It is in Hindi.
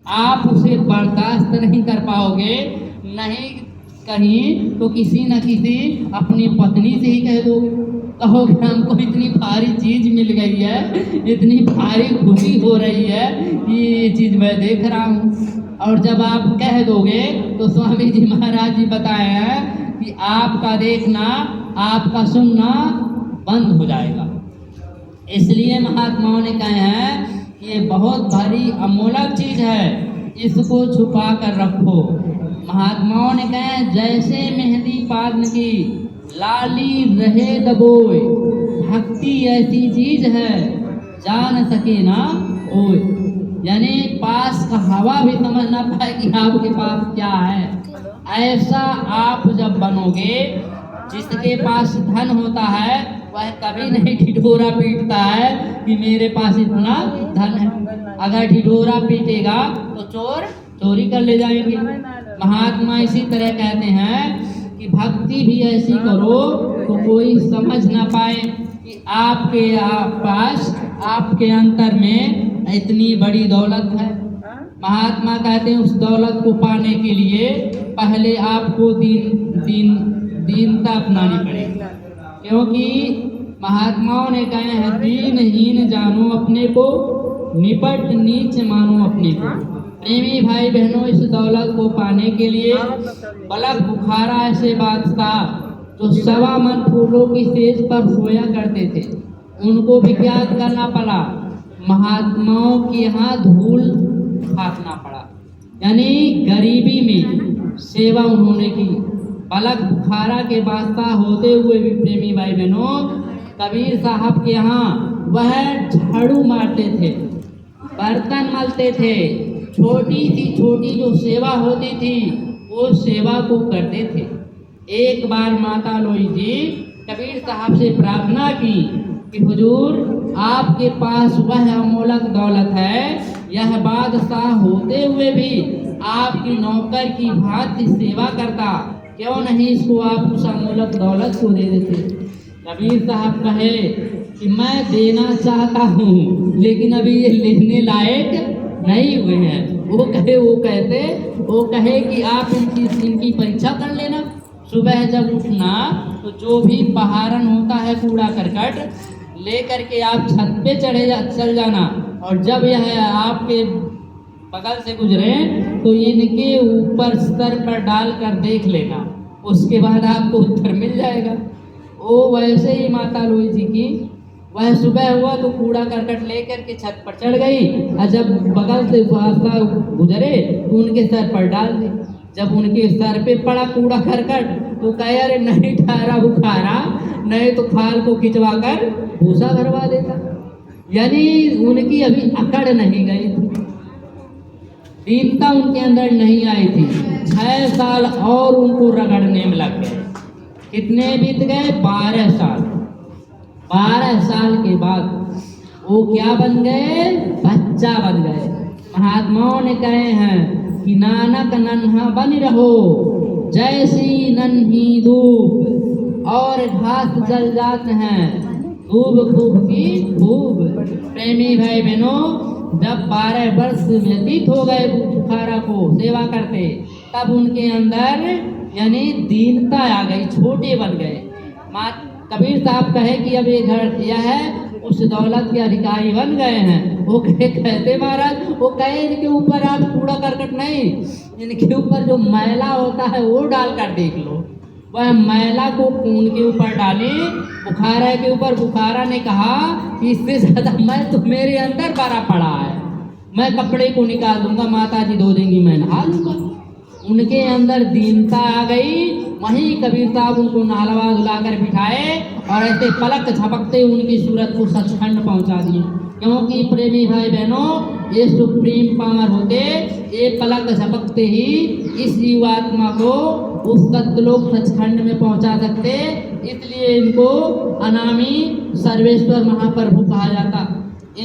आप उसे बर्दाश्त नहीं कर पाओगे, नहीं कहीं तो किसी न किसी अपनी पत्नी से ही कह दोगे, कहोगे हमको इतनी भारी चीज मिल गई है, इतनी भारी खुशी हो रही है कि ये चीज मैं देख रहा हूँ। और जब आप कह दोगे तो स्वामी जी महाराज जी बताए हैं कि आपका देखना, आपका सुनना बंद हो जाएगा। इसलिए महात्माओं ने कहे हैं कि ये बहुत भारी अमूल्य चीज है, इसको छुपा कर रखो। महात्माओं ने कहे जैसे मेहंदी पान की लाली रहे दबोए, भक्ति ऐसी चीज है जान सके ना ओए। यानी पास का हवा भी समझ ना पाए कि आपके पास क्या है। ऐसा आप जब बनोगे, जिसके पास धन होता है वह कभी नहीं ढिढोरा पीटता है कि मेरे पास इतना धन है। अगर ढिढोरा पीटेगा तो चोर चोरी कर ले जाएंगे। महात्मा इसी तरह कहते हैं कि भक्ति भी ऐसी करो तो कोई समझ ना पाए कि आपके पास, आपके अंतर में इतनी बड़ी दौलत है। महात्मा कहते हैं उस दौलत को पाने के लिए पहले आपको दीनता अपनानी पड़ेगी, क्योंकि महात्माओं ने कहे हैं दीनहीन जानो अपने को, निपट नीच मानो अपने को। प्रेमी भाई बहनों, इस दौलत को पाने के लिए बलक बुखारा ऐसे बादशाह जो 1.25 मन फूलों की सेज पर सोया करते थे, उनको भी क्या करना पड़ा, महात्माओं के यहाँ धूल खाना पड़ा। यानी गरीबी में सेवा उन्होंने की। बलक बुखारा के बादशाह होते हुए भी प्रेमी भाई बहनों, कबीर साहब के यहाँ वह झाड़ू मारते थे, बर्तन मलते थे, छोटी सी छोटी जो सेवा होती थी वो सेवा को करते थे। एक बार माता लोई जी कबीर साहब से प्रार्थना की कि हुजूर आपके पास वह अमोलक दौलत है, यह बादशाह होते हुए भी आपकी नौकर की भांति सेवा करता, क्यों नहीं इसको आप उस अमोलक दौलत को दे देते। कबीर साहब कहे कि मैं देना चाहता हूँ लेकिन अभी ये लेने लायक नहीं हुए हैं। वो कहे कि आप इनकी परीक्षा कर लेना। सुबह जब उठना तो जो भी बहारन होता है कूड़ा करकट लेकर के आप छत पे चल जाना, और जब यह आपके बगल से गुजरे तो इनके ऊपर सर पर डाल कर देख लेना, उसके बाद आपको उत्तर मिल जाएगा। वो वैसे ही माता लोई जी की, वह सुबह हुआ तो कूड़ा करकट लेकर के छत पर चढ़ गई, और जब बगल से रास्ता गुजरे तो उनके सर पर डाल दी। जब उनके सर पे पड़ा कूड़ा करकट तो कहे अरे नहीं ठहरा बुखारा, नहीं तो खाल को खिंचवा कर भूसा भरवा देता। यानी उनकी अभी अकड़ नहीं गई थी, दीनता उनके अंदर नहीं आई थी। 6 साल और उनको रगड़ने में लग गए। कितने बीत गए? 12 साल। 12 साल के बाद वो क्या बन गए? बच्चा बन गए। महात्माओं ने कहे हैं कि नानक नन्हा बन रहो जैसी नन्ही धूप, और घास जल जाते हैं खूब खूब की खूब। प्रेमी भाई बहनों, जब 12 वर्ष व्यतीत हो गए बुखारा को सेवा करते, तब उनके अंदर यानी दीनता आ गई, छोटे बन गए। कबीर साहब कहे कि अब ये घर यह है, उस दौलत के अधिकारी बन गए हैं। वो कहते महाराज, वो कहे इनके ऊपर आप कूड़ा करकट नहीं, इनके ऊपर जो मैला होता है वो डाल कर देख लो। वह मैला को खून के ऊपर डाले, बुखारा के ऊपर। बुखारा ने कहा कि इससे ज्यादा मैं तो मेरे अंदर भरा पड़ा है, मैं कपड़े को निकाल दूंगा, माता जी धो देंगी, मैं नहा लूंगा। उनके अंदर दीनता आ गई। वहीं कबीर साहब उनको नहलवा धुलाकर बिठाए और ऐसे पलक झपकते उनकी सूरत को सचखंड पहुंचा दिए। क्योंकि प्रेमी भाई बहनों, ये सुप्रीम पावर होते, ये पलक झपकते ही इस जीवात्मा को उस सत्यलोक सचखंड में पहुंचा सकते। इसलिए इनको अनामी सर्वेश्वर महाप्रभु कहा जाता।